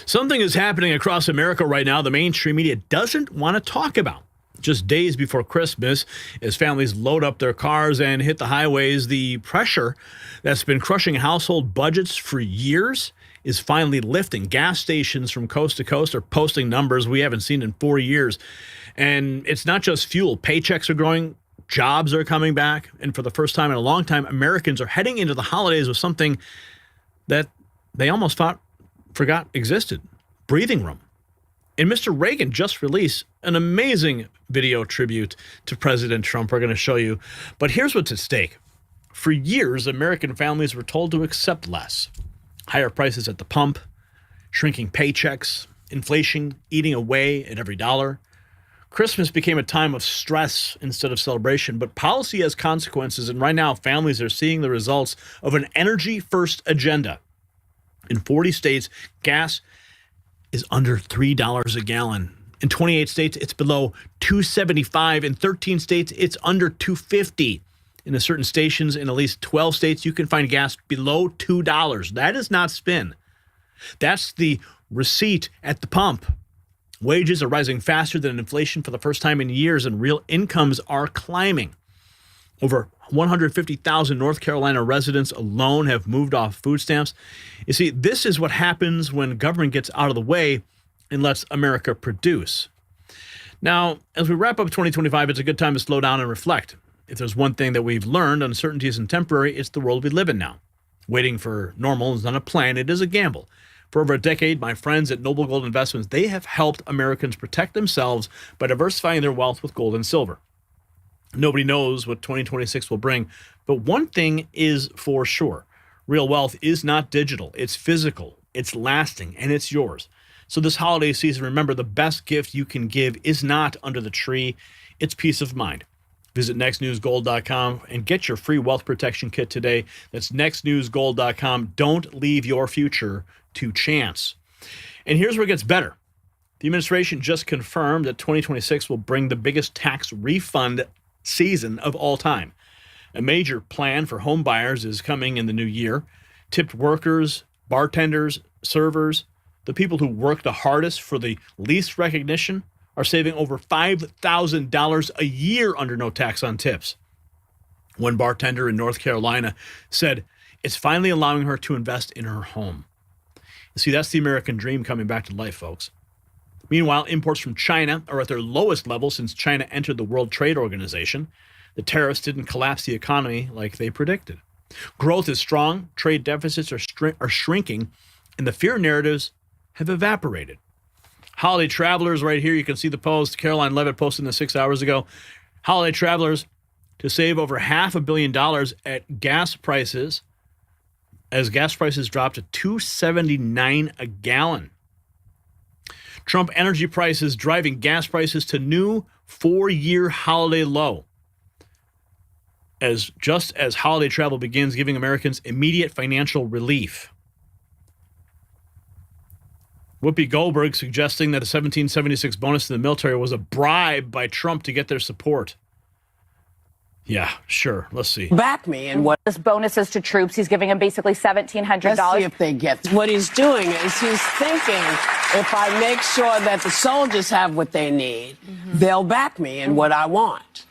Something is happening across America right now the mainstream media doesn't want to talk about. Just days before Christmas, as families load up their cars and hit the highways, the pressure that's been crushing household budgets for years is finally lifting. Gas stations from coast to coast are posting numbers we haven't seen in 4 years. And it's not just fuel. Paychecks are growing, jobs are coming back, and for the first time in a long time, Americans are heading into the holidays with something that they almost forgot existed: breathing room. And Mr. Reagan just released an amazing video tribute to President Trump we're going to show you. But here's what's at stake. For years, American families were told to accept less. Higher prices at the pump, shrinking paychecks, inflation eating away at every dollar. Christmas became a time of stress instead of celebration, but policy has consequences, and right now families are seeing the results of an energy-first agenda. In 40 states, gas is under $3 a gallon. In 28 states, it's below $2.75. In 13 states, it's under $2.50. In certain stations in at least 12 states, you can find gas below $2. That is not spin. That's the receipt at the pump. Wages are rising faster than inflation for the first time in years, and real incomes are climbing. Over 150,000 North Carolina residents alone have moved off food stamps. You see, this is what happens when government gets out of the way and lets America produce. Now, as we wrap up 2025, it's a good time to slow down and reflect. If there's one thing that we've learned, uncertainty isn't temporary, it's the world we live in now. Waiting for normal is not a plan, it is a gamble. For over a decade, my friends at Noble Gold Investments, they have helped Americans protect themselves by diversifying their wealth with gold and silver. Nobody knows what 2026 will bring, but one thing is for sure. Real wealth is not digital. It's physical, it's lasting, and it's yours. So this holiday season, remember, the best gift you can give is not under the tree. It's peace of mind. Visit nextnewsgold.com and get your free wealth protection kit today. That's nextnewsgold.com. Don't leave your future to chance. And here's where it gets better. The administration just confirmed that 2026 will bring the biggest tax refund season of all time. A major plan for home buyers is coming in the new year. Tipped workers, bartenders, servers, the people who work the hardest for the least recognition are saving over $5,000 a year under no tax on tips. One bartender in North Carolina said it's finally allowing her to invest in her home. You see, that's the American dream coming back to life, folks. Meanwhile, imports from China are at their lowest level since China entered the World Trade Organization. The tariffs didn't collapse the economy like they predicted. Growth is strong, trade deficits are shrinking, and the fear narratives have evaporated. Holiday travelers, right here, you can see the post. Caroline Leavitt posted this 6 hours ago. Holiday travelers to save over $500 million at gas prices, as gas prices drop to $2.79 a gallon. Trump energy prices driving gas prices to new 4-year holiday low. Just as holiday travel begins, giving Americans immediate financial relief. Whoopi Goldberg suggesting that a 1776 bonus to the military was a bribe by Trump to get their support. Yeah, sure. Let's see. Back me and what this bonuses to troops. He's giving them basically $1,700. Let's see if they get. What he's doing is he's thinking, if I make sure that the soldiers have what they need, they'll back me in what I want.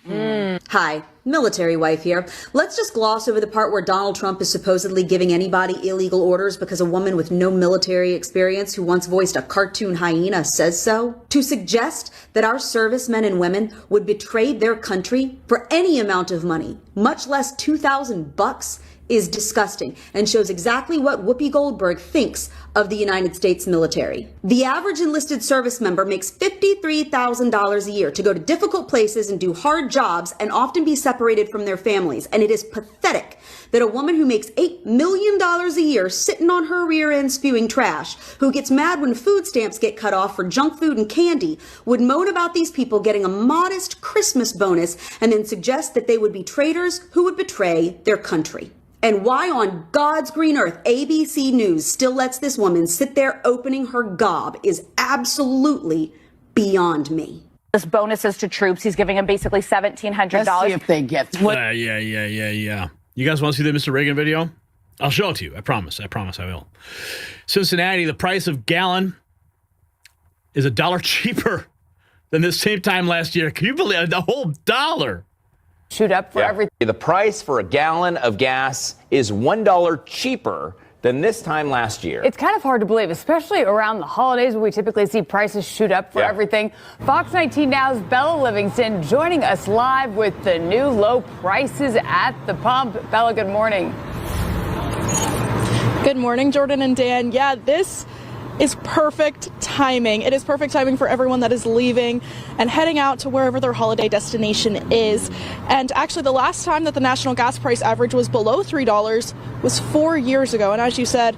Hi, military wife here. Let's just gloss over the part where Donald Trump is supposedly giving anybody illegal orders because a woman with no military experience who once voiced a cartoon hyena says so. To suggest that our servicemen and women would betray their country for any amount of money, much less $2,000, is disgusting and shows exactly what Whoopi Goldberg thinks of the United States military. The average enlisted service member makes $53,000 a year to go to difficult places and do hard jobs and often be separated from their families. And it is pathetic that a woman who makes $8 million a year sitting on her rear end spewing trash, who gets mad when food stamps get cut off for junk food and candy, would moan about these people getting a modest Christmas bonus and then suggest that they would be traitors who would betray their country. And why on God's green earth ABC News still lets this woman sit there opening her gob is absolutely beyond me. This bonuses to troops. He's giving them basically $1,700. Let's see if they get. Yeah. You guys want to see the Mr. Reagan video? I'll show it to you. I promise I will. Cincinnati, the price of gallon is $1 cheaper than this same time last year. Can you believe it? The whole dollar? Shoot up for everything. The price for a gallon of gas is $1 cheaper than this time last year. It's kind of hard to believe, especially around the holidays when we typically see prices shoot up for everything. Fox 19 Now's Bella Livingston joining us live with the new low prices at the pump. Bella, good morning. Good morning, Jordan and Dan. Yeah, this is perfect timing. It is perfect timing for everyone that is leaving and heading out to wherever their holiday destination is. And actually, the last time that the national gas price average was below $3 was 4 years ago. And as you said,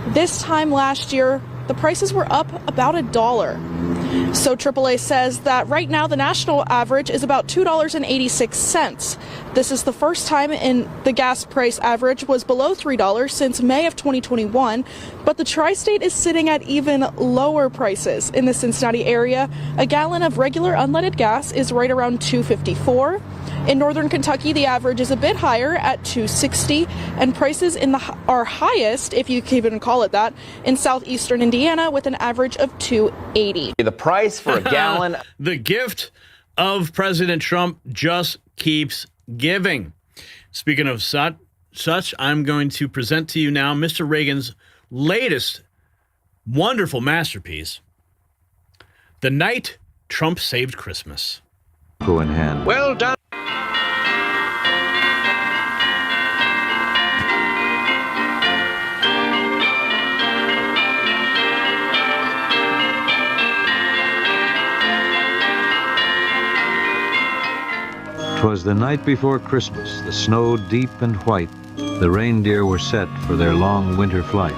this time last year, the prices were up about $1. So AAA says that right now the national average is about $2.86. This is the first time in the gas price average was below $3 since May of 2021, but the tri-state is sitting at even lower prices. In the Cincinnati area, a gallon of regular unleaded gas is right around $2.54. In northern Kentucky, the average is a bit higher at $2.60, and prices are highest, if you can even call it that, in southeastern Indiana with an average of $2.80. The price for a gallon. The gift of President Trump just keeps giving. Speaking of such, I'm going to present to you now Mr. Reagan's latest wonderful masterpiece, The Night Trump Saved Christmas. Go in hand. Well done. 'Twas the night before Christmas, the snow deep and white. The reindeer were set for their long winter flight.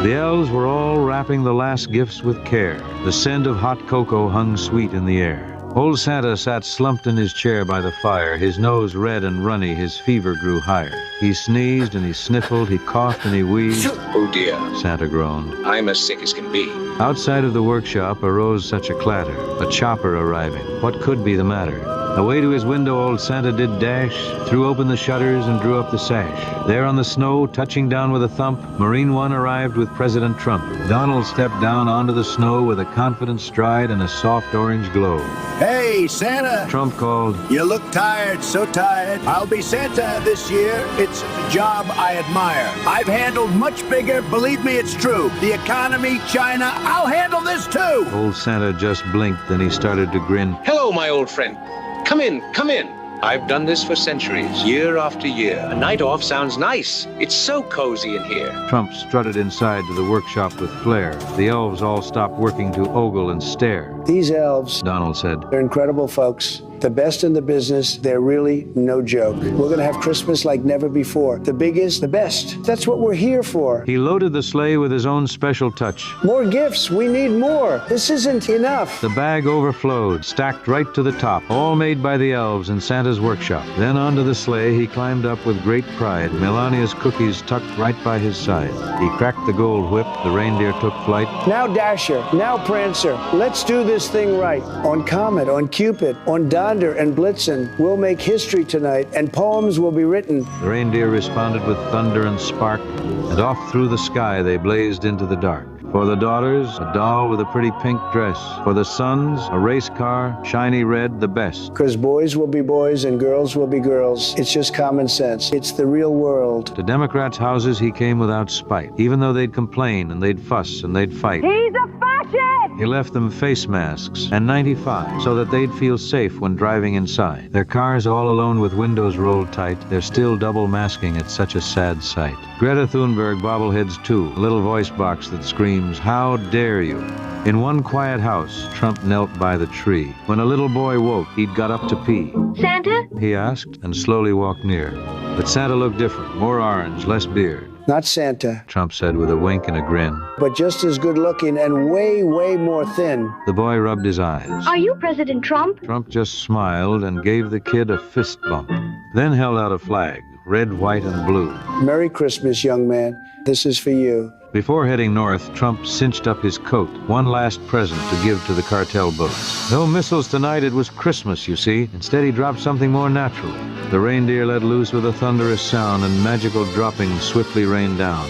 The elves were all wrapping the last gifts with care. The scent of hot cocoa hung sweet in the air. Old Santa sat slumped in his chair by the fire, his nose red and runny, his fever grew higher. He sneezed and he sniffled, he coughed and he wheezed. Oh dear, Santa groaned. I'm as sick as can be. Outside of the workshop arose such a clatter, a chopper arriving. What could be the matter? Away to his window old Santa did dash, threw open the shutters and drew up the sash. There on the snow, touching down with a thump, Marine One arrived with President Trump. Donald stepped down onto the snow with a confident stride and a soft orange glow. Hey, Santa! Trump called. You look tired, so tired. I'll be Santa this year. It's a job I admire. I've handled much bigger, believe me, it's true. The economy, China, I'll handle this too! Old Santa just blinked, then he started to grin. Hello, my old friend. Come in, come in. I've done this for centuries, year after year. A night off sounds nice. It's so cozy in here. Trump strutted inside to the workshop with flair. The elves all stopped working to ogle and stare. These elves, Donald said, they're incredible folks. The best in the business. They're really no joke. We're going to have Christmas like never before. The biggest, the best. That's what we're here for. He loaded the sleigh with his own special touch. More gifts. We need more. This isn't enough. The bag overflowed, stacked right to the top, all made by the elves in Santa's workshop. Then onto the sleigh he climbed up with great pride, Melania's cookies tucked right by his side. He cracked the gold whip, the reindeer took flight. Now Dasher, now Prancer. Let's do this thing right. On Comet, on Cupid, on Donder and Blitzen, we'll make history tonight, and poems will be written. The reindeer responded with thunder and spark, and off through the sky they blazed into the dark. For the daughters, a doll with a pretty pink dress. For the sons, a race car, shiny red, the best. 'Cause boys will be boys and girls will be girls. It's just common sense. It's the real world. To Democrats' houses he came without spite, even though they'd complain and they'd fuss and they'd fight. He's a fascist! He left them face masks and 95 so that they'd feel safe when driving inside. Their cars all alone with windows rolled tight, they're still double masking at such a sad sight. Greta Thunberg bobbleheads too, a little voice box that screams, "How dare you?" In one quiet house, Trump knelt by the tree. When a little boy woke, he'd got up to pee. Santa? He asked and slowly walked near. But Santa looked different, more orange, less beard. Not Santa, Trump said with a wink and a grin. but just as good looking and way, way more thin. The boy rubbed his eyes. Are you President Trump? Trump just smiled and gave the kid a fist bump, then held out a flag, red, white, and blue. Merry Christmas, young man. This is for you. Before heading north, Trump cinched up his coat, one last present to give to the cartel boats. No missiles tonight, it was Christmas, you see. Instead, he dropped something more natural. The reindeer let loose with a thunderous sound, and magical droppings swiftly rained down.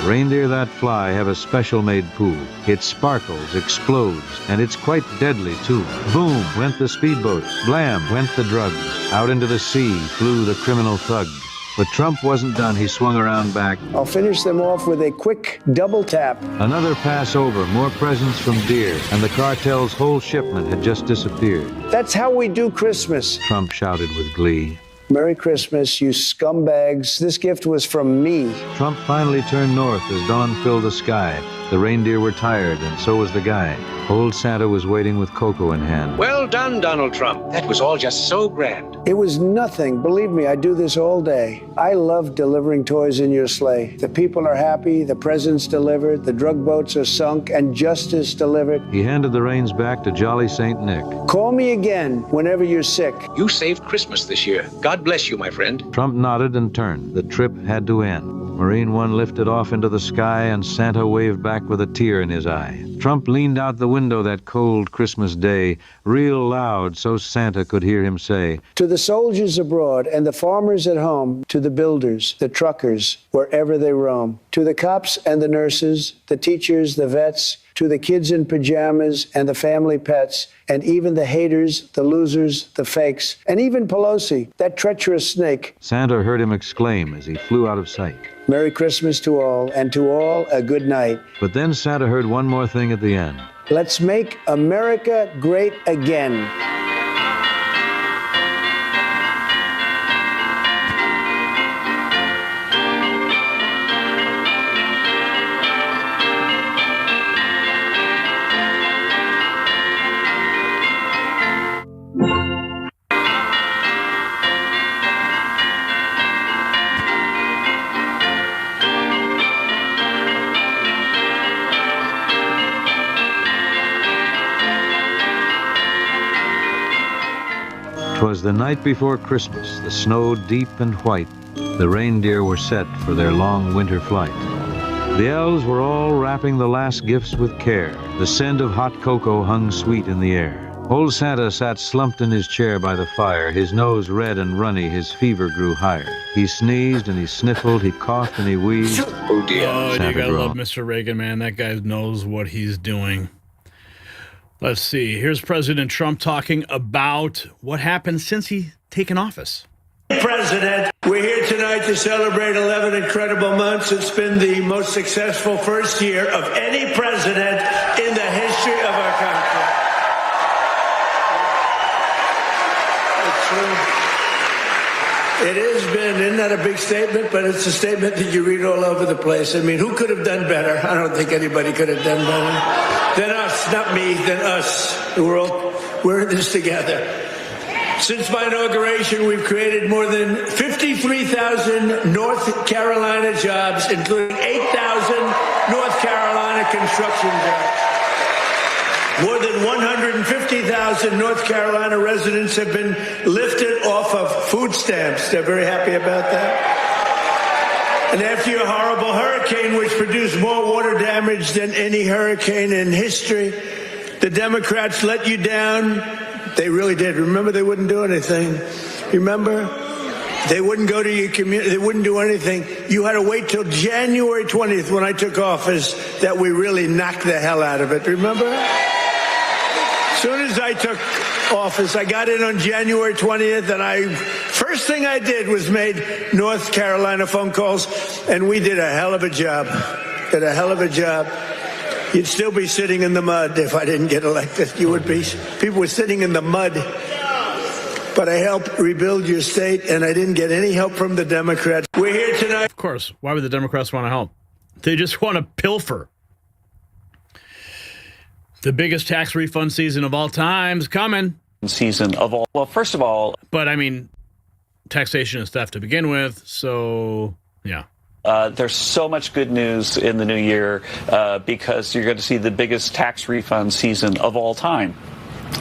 Reindeer that fly have a special-made pool. It sparkles, explodes, and it's quite deadly, too. Boom went the speedboats. Blam went the drugs. Out into the sea flew the criminal thugs. But Trump wasn't done. He swung around back. I'll finish them off with a quick double tap. Another pass over, more presents from Deere, and the cartel's whole shipment had just disappeared. That's how we do Christmas. Trump shouted with glee. Merry Christmas, you scumbags. This gift was from me. Trump finally turned north as dawn filled the sky. The reindeer were tired, and so was the guy. Old Santa was waiting with cocoa in hand. Well done, Donald Trump. That was all just so grand. It was nothing. Believe me, I do this all day. I love delivering toys in your sleigh. The people are happy, the presents delivered, the drug boats are sunk, and justice delivered. He handed the reins back to Jolly St. Nick. Call me again whenever you're sick. You saved Christmas this year. God bless you, my friend. Trump nodded and turned. The trip had to end. Marine One lifted off into the sky, and Santa waved back with a tear in his eye. Trump leaned out the window that cold Christmas day, real loud so Santa could hear him say, To the soldiers abroad and the farmers at home, to the builders, the truckers, wherever they roam, to the cops and the nurses, the teachers, the vets, to the kids in pajamas and the family pets, and even the haters, the losers, the fakes, and even Pelosi, that treacherous snake. Santa heard him exclaim as he flew out of sight. Merry Christmas to all, and to all a good night. But then Santa heard one more thing at the end. Let's make America great again. Twas the night before Christmas, the snow deep and white. The reindeer were set for their long winter flight. The elves were all wrapping the last gifts with care. The scent of hot cocoa hung sweet in the air. Old Santa sat slumped in his chair by the fire, his nose red and runny, his fever grew higher. He sneezed and he sniffled, he coughed and he wheezed. Oh, dear. Oh, Santa you gotta love groaned. Mr. Reagan, man. That guy knows what he's doing. Let's see. Here's President Trump talking about what happened since he's taken office. President, we're here tonight to celebrate 11 incredible months. It's been the most successful first year of any president in the history of our country. It's true. It has been, isn't that a big statement? But it's a statement that you read all over the place. I mean, who could have done better? I don't think anybody could have done better than us, not me, than us. We're in this together. Since my inauguration, we've created more than 53,000 North Carolina jobs, including 8,000 North Carolina construction jobs. More than 150,000 North Carolina residents have been lifted off of food stamps. They're very happy about that. And after your horrible hurricane, which produced more water damage than any hurricane in history, the Democrats let you down. They really did. Remember, they wouldn't do anything. Remember? They wouldn't go to your community. They wouldn't do anything. You had to wait till January 20th when I took office that we really knocked the hell out of it. Remember? As soon as I took office, I got in on January 20th, and first thing I did was made North Carolina phone calls, and we did a hell of a job. Did a hell of a job. You'd still be sitting in the mud if I didn't get elected. You would be. People were sitting in the mud. But I helped rebuild your state, and I didn't get any help from the Democrats. We're here tonight. Of course. Why would the Democrats want to help? They just want to pilfer. The biggest tax refund season of all time is coming. Season of all. Well, first of all. But, I mean, taxation is theft to begin with, so, yeah. There's so much good news in the new year because you're going to see the biggest tax refund season of all time.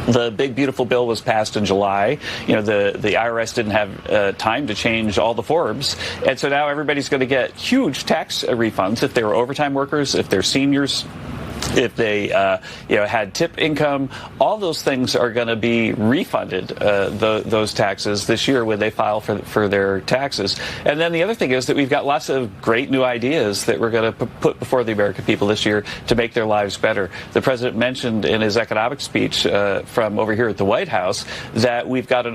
The big, beautiful bill was passed in July. You know, the IRS didn't have time to change all the forms. And so now everybody's going to get huge tax refunds if they were overtime workers, if they're seniors, if they had tip income. All those things are going to be refunded, those taxes this year when they file for their taxes. And then the other thing is that we've got lots of great new ideas that we're going to put before the American people this year to make their lives better. The president mentioned in his economic speech from over here at the White House that we've got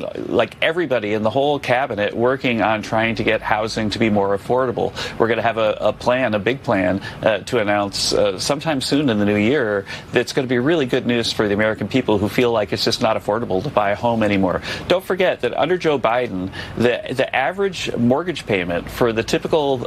everybody in the whole cabinet working on trying to get housing to be more affordable. We're going to have a big plan to announce sometime soon in the new year that's going to be really good news for the American people who feel like it's just not affordable to buy a home anymore. Don't forget that under Joe Biden, the average mortgage payment for the typical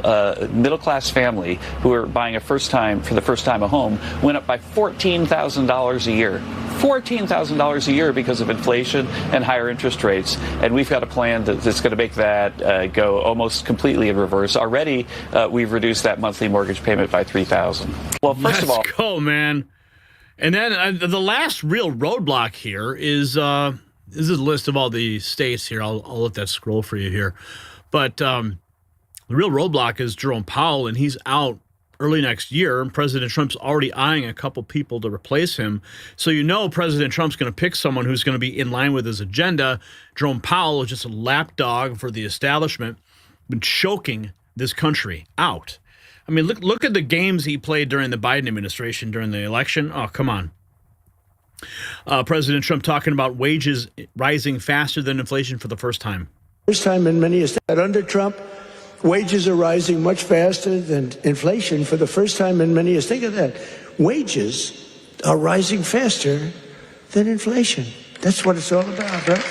middle-class family who are buying for the first time a home went up by $14,000 a year. $14,000 a year because of inflation and higher interest rates. And we've got a plan that's going to make that go almost completely in reverse. Already, we've reduced that monthly mortgage payment by $3,000. Well, first of all, let's go, man. And then the last real roadblock here is this is a list of all the states here. I'll let that scroll for you here. But the real roadblock is Jerome Powell, and he's out early next year, and President Trump's already eyeing a couple people to replace him. So President Trump's going to pick someone who's going to be in line with his agenda. Jerome Powell is just a lapdog for the establishment, been choking this country out. I mean, look at the games he played during the Biden administration during the election. Oh, come on. President Trump talking about wages rising faster than inflation for the first time. First time in many years that under Trump, wages are rising much faster than inflation for the first time in many years. Think of that. Wages are rising faster than inflation. That's what it's all about, right?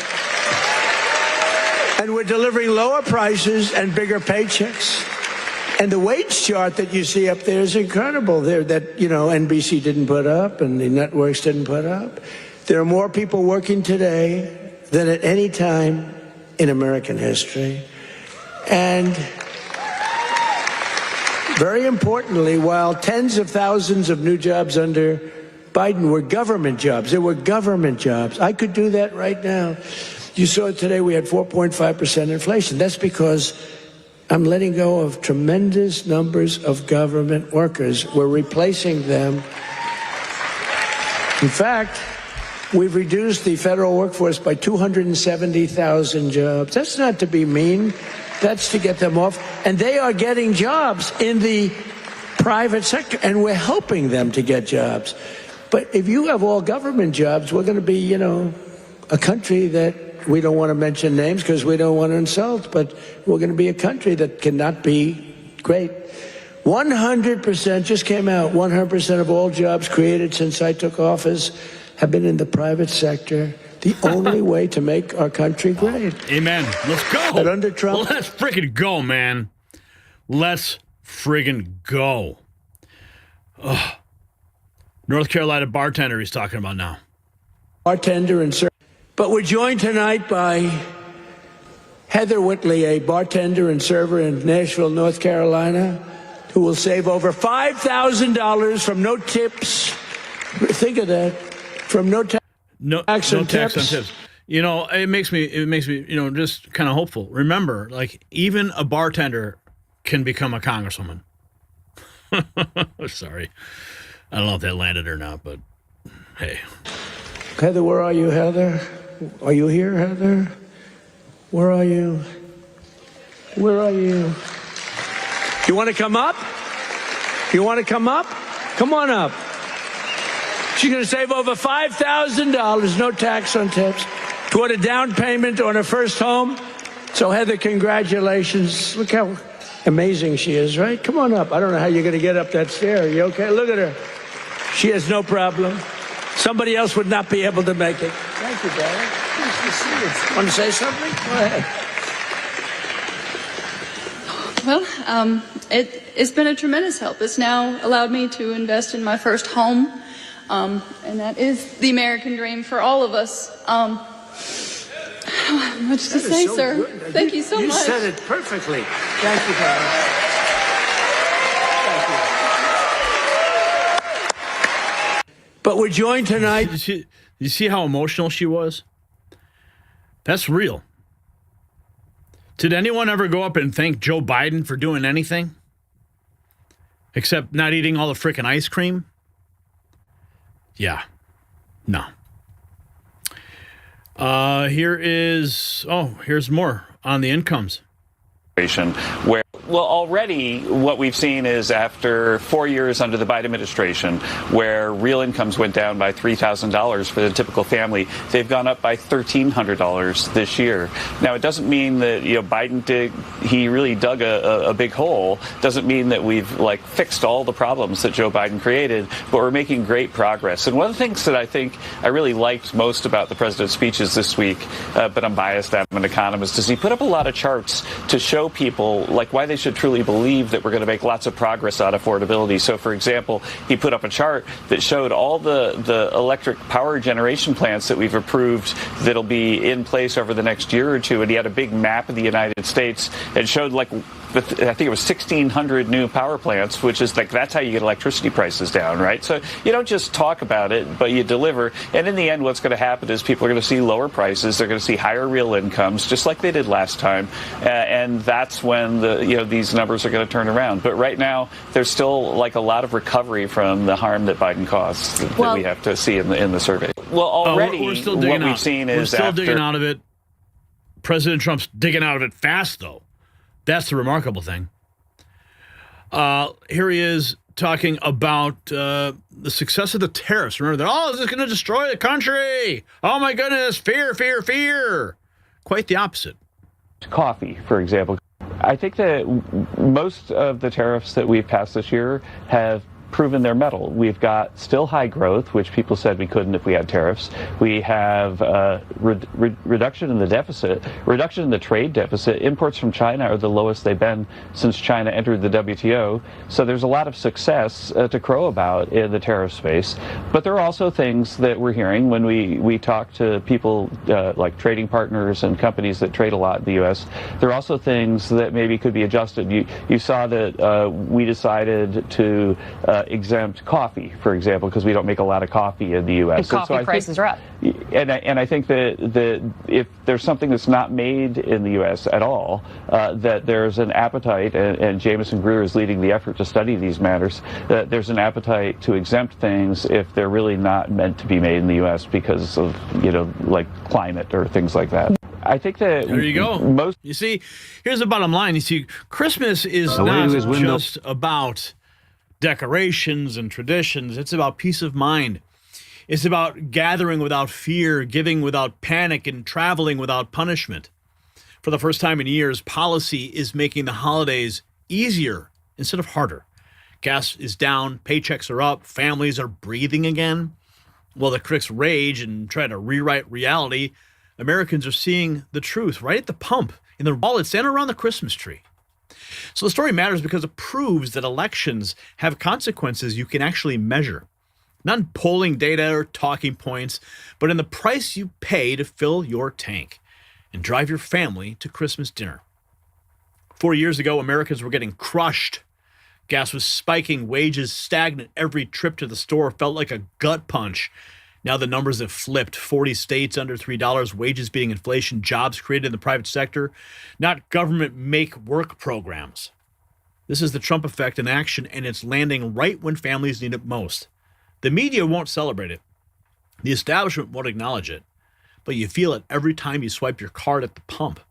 And we're delivering lower prices and bigger paychecks. And the wage chart that you see up there is incredible. That NBC didn't put up and the networks didn't put up. There are more people working today than at any time in American history. And very importantly, while tens of thousands of new jobs under Biden were government jobs, there were government jobs. I could do that right now. You saw today we had 4.5% inflation. That's because I'm letting go of tremendous numbers of government workers. We're replacing them. In fact, we've reduced the federal workforce by 270,000 jobs. That's not to be mean. That's to get them off. And they are getting jobs in the private sector, and we're helping them to get jobs. But if you have all government jobs, we're going to be, a country that we don't want to mention names because we don't want to insult, but we're going to be a country that cannot be great. 100% just came out, 100% of all jobs created since I took office have been in the private sector. The only way to make our country great. Amen. Let's go. But under Trump, well, let's friggin' go, man. Let's friggin' go. Ugh. North Carolina bartender he's talking about now. Bartender and server. But we're joined tonight by Heather Whitley, a bartender and server in Nashville, North Carolina, who will save over $5,000 from no tips. Think of that. From no tax. No tax on tips. It makes me, just kind of hopeful. Remember, even a bartender can become a congresswoman. Sorry. I don't know if that landed or not, but hey. Heather, where are you, Heather? Are you here, Heather? Where are you? Where are you? You want to come up? You want to come up? Come on up. She's going to save over $5,000, no tax on tips, toward a down payment on her first home. So, Heather, congratulations. Look how amazing she is, right? Come on up. I don't know how you're going to get up that stair. Are you okay? Look at her. She has no problem. Somebody else would not be able to make it. Thank you, darling. Nice to see you. Want to say something? Go ahead. Well, it's been a tremendous help. It's now allowed me to invest in my first home. And that is the American dream for all of us. I don't have much to say, so sir. Good. Thank you so much. You said it perfectly. Thank you, darling. Thank you. But we're joined tonight. You see how emotional she was? That's real. Did anyone ever go up and thank Joe Biden for doing anything? Except not eating all the frickin' ice cream? Yeah. No. Here's more on the incomes. Where, well, already what we've seen is after 4 years under the Biden administration, where real incomes went down by $3,000 for the typical family, they've gone up by $1,300 this year. Now, it doesn't mean that Biden really dug a big hole. Doesn't mean that we've fixed all the problems that Joe Biden created, but we're making great progress. And one of the things that I think I really liked most about the president's speeches this week, but I'm biased, I'm an economist, is he put up a lot of charts to show people why they should truly believe that we're going to make lots of progress on affordability. So, for example, he put up a chart that showed all the electric power generation plants that we've approved that'll be in place over the next year or two, and he had a big map of the United States and showed I think it was 1,600 new power plants, which is that's how you get electricity prices down, right? So you don't just talk about it, but you deliver. And in the end, what's going to happen is people are going to see lower prices. They're going to see higher real incomes, just like they did last time. And that's when these numbers are going to turn around. But right now, there's still a lot of recovery from the harm that Biden caused that we have to see in the survey. Well, already we're still digging what we've seen is we're still digging out of it. President Trump's digging out of it fast, though. That's the remarkable thing. Here he is talking about the success of the tariffs. Remember that, this is going to destroy the country. Oh, my goodness, fear, fear, fear. Quite the opposite. Coffee, for example. I think that most of the tariffs that we've passed this year have proven their mettle. We've got still high growth, which people said we couldn't if we had tariffs. We have reduction in the deficit, reduction in the trade deficit. Imports from China are the lowest they've been since China entered the WTO. So there's a lot of success to crow about in the tariff space. But there are also things that we're hearing when we talk to people like trading partners and companies that trade a lot in the U.S. There are also things that maybe could be adjusted. You saw that we decided to exempt coffee, for example, because we don't make a lot of coffee in the U.S. And coffee prices are up. And I think that if there's something that's not made in the U.S. at all, that there's an appetite, and Jameson Greer is leading the effort to study these matters, that there's an appetite to exempt things if they're really not meant to be made in the U.S. because of, climate or things like that. I think that there you go. You see, here's the bottom line. You see, Christmas is not just about decorations and traditions. It's about peace of mind. It's about gathering without fear, giving without panic, and traveling without punishment. For the first time in years, policy is making the holidays easier instead of harder. Gas is down, paychecks are up, families are breathing again. While the critics rage and try to rewrite reality, Americans are seeing the truth right at the pump, in their wallets, and around the Christmas tree. So the story matters because it proves that elections have consequences you can actually measure. Not in polling data or talking points, but in the price you pay to fill your tank and drive your family to Christmas dinner. 4 years ago, Americans were getting crushed. Gas was spiking, wages stagnant. Every trip to the store felt like a gut punch. Now the numbers have flipped. 40 states under $3, wages beating inflation, jobs created in the private sector, not government make work programs. This is the Trump effect in action, and it's landing right when families need it most. The media won't celebrate it. The establishment won't acknowledge it. But you feel it every time you swipe your card at the pump.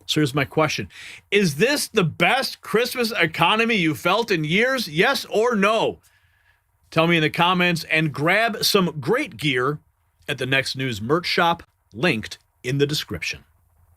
So here's my question. Is this the best Christmas economy you felt in years? Yes or no? Tell me in the comments, and grab some great gear at the Next News merch shop, linked in the description.